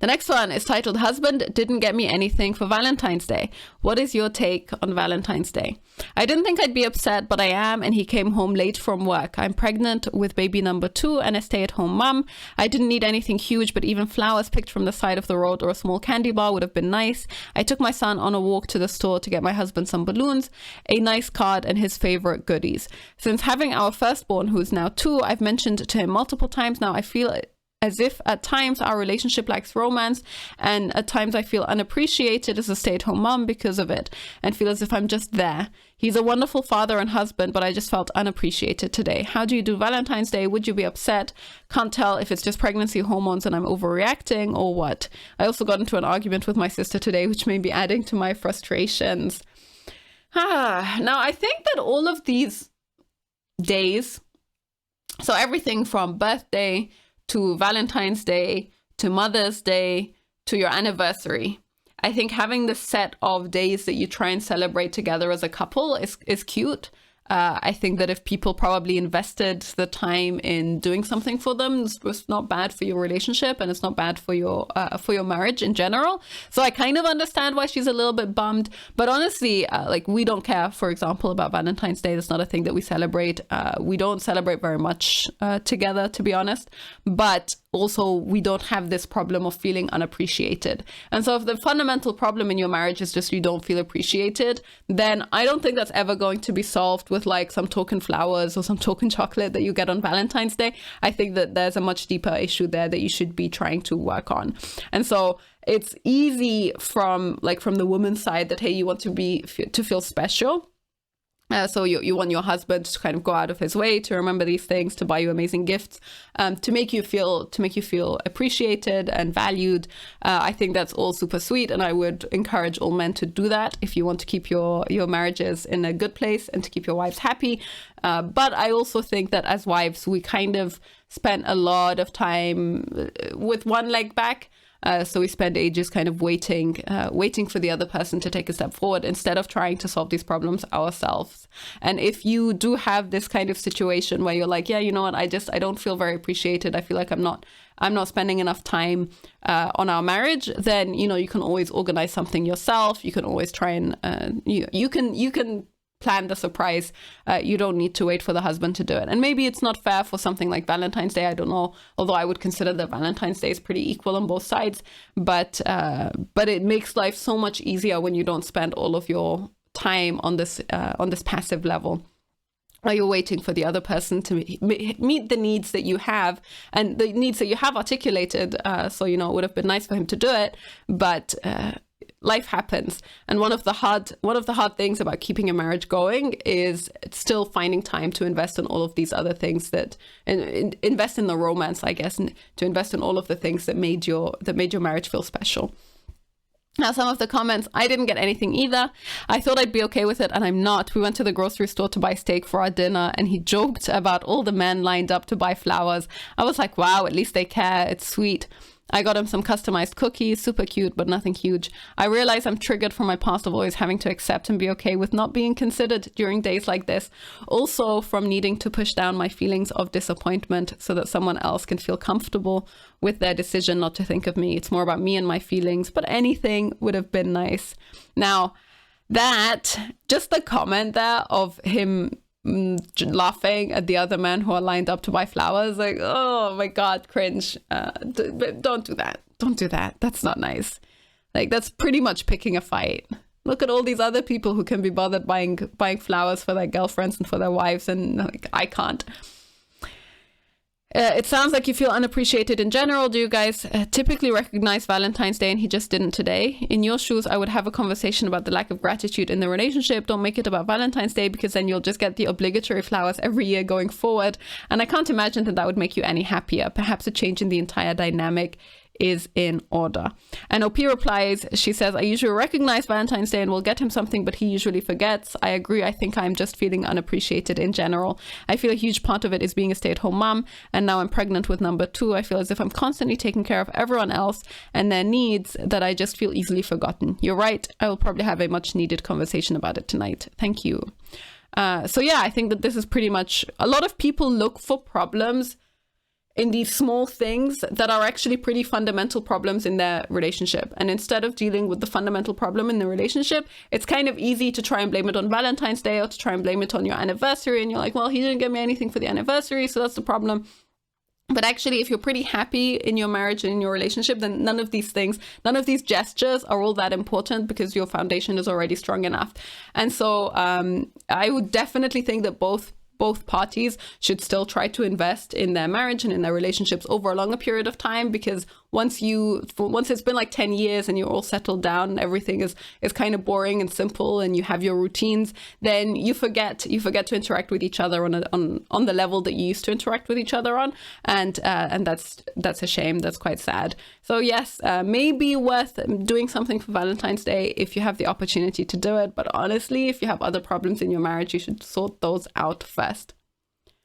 The next one is titled, Husband Didn't Get Me Anything for Valentine's Day. What is your take on Valentine's Day? I didn't think I'd be upset, but I am, and he came home late from work. I'm pregnant with baby number 2 and a stay-at-home mom. I didn't need anything huge, but even flowers picked from the side of the road or a small candy bar would have been nice. I took my son on a walk to the store to get my husband some balloons, a nice card, and his favorite goodies. Since having our firstborn, who is now 2, I've mentioned to him multiple times now, I feel as if at times our relationship lacks romance, and at times I feel unappreciated as a stay-at-home mom because of it, and feel as if I'm just there. He's a wonderful father and husband, but I just felt unappreciated today. How do you do Valentine's Day? Would you be upset? Can't tell if it's just pregnancy hormones and I'm overreacting or what. I also got into an argument with my sister today, which may be adding to my frustrations. Now I think that all of these days, so everything from birthday to Valentine's Day, to Mother's Day, to your anniversary. I think having this set of days that you try and celebrate together as a couple is cute. I think that if people probably invested the time in doing something for them, it's not bad for your relationship, and it's not bad for your marriage in general. So I kind of understand why she's a little bit bummed. But honestly, like, we don't care, for example, about Valentine's Day. That's not a thing that we celebrate. We don't celebrate very much together, to be honest. But also, we don't have this problem of feeling unappreciated. And so if the fundamental problem in your marriage is just you don't feel appreciated, then I don't think that's ever going to be solved with like some token flowers or some token chocolate that you get on Valentine's Day. I think that there's a much deeper issue there that you should be trying to work on. And so it's easy from the woman's side that, hey, you want to feel special. So you want your husband to kind of go out of his way to remember these things, to buy you amazing gifts, to make you feel appreciated and valued. I think that's all super sweet, and I would encourage all men to do that if you want to keep your marriages in a good place and to keep your wives happy. But I also think that as wives, we kind of spend a lot of time with one leg back. So we spend ages kind of waiting for the other person to take a step forward instead of trying to solve these problems ourselves. And if you do have this kind of situation where you're like, yeah, you know what, I don't feel very appreciated. I feel like I'm not spending enough time on our marriage, then, you know, you can always organize something yourself. You can always try and you can plan the surprise. You don't need to wait for the husband to do it. And maybe it's not fair for something like Valentine's Day. I don't know. Although I would consider that Valentine's Day is pretty equal on both sides. But it makes life so much easier when you don't spend all of your time on this passive level. Are you waiting for the other person to meet the needs that you have and the needs that you have articulated? So, you know, it would have been nice for him to do it, but life happens. And one of the hard things about keeping a marriage going is still finding time to invest in all of these other things and invest in the romance, I guess, and to invest in all of the things that made your marriage feel special. Now, some of the comments, I didn't get anything either. I thought I'd be okay with it, and I'm not. We went to the grocery store to buy steak for our dinner, and he joked about all the men lined up to buy flowers. I was like, wow, at least they care. It's sweet. I got him some customized cookies, super cute, but nothing huge. I realize I'm triggered from my past of always having to accept and be okay with not being considered during days like this. Also from needing to push down my feelings of disappointment so that someone else can feel comfortable with their decision not to think of me. It's more about me and my feelings, but anything would have been nice. Now, just the comment there of him laughing at the other men who are lined up to buy flowers, like, oh my god, cringe. Don't do that. That's not nice. Like, that's pretty much picking a fight. Look at all these other people who can be bothered buying flowers for their girlfriends and for their wives, and like, I can't. It sounds like you feel unappreciated in general. Do you guys typically recognize Valentine's Day and he just didn't today? In your shoes, I would have a conversation about the lack of gratitude in the relationship. Don't make it about Valentine's Day, because then you'll just get the obligatory flowers every year going forward. And I can't imagine that would make you any happier. Perhaps a change in the entire dynamic is in order. And OP replies, she says, I usually recognize Valentine's Day and will get him something, but he usually forgets. I agree. I think I'm just feeling unappreciated in general. I feel a huge part of it is being a stay-at-home mom, and now I'm pregnant with number 2. I feel as if I'm constantly taking care of everyone else and their needs, that I just feel easily forgotten. You're right. I will probably have a much needed conversation about it tonight. Thank you. So yeah, I think that this is pretty much, a lot of people look for problems in these small things that are actually pretty fundamental problems in their relationship. And instead of dealing with the fundamental problem in the relationship, it's kind of easy to try and blame it on Valentine's Day or to try and blame it on your anniversary. And you're like, well, he didn't get me anything for the anniversary, so that's the problem. But actually, if you're pretty happy in your marriage and in your relationship, then none of these things, none of these gestures are all that important because your foundation is already strong enough. And so I would definitely think that both parties should still try to invest in their marriage and in their relationships over a longer period of time, because once it's been like 10 years and you're all settled down and everything is kind of boring and simple and you have your routines, then you forget to interact with each other on the level that you used to interact with each other on, and that's a shame. That's quite sad. So yes, maybe worth doing something for Valentine's Day if you have the opportunity to do it, but honestly, if you have other problems in your marriage, you should sort those out first.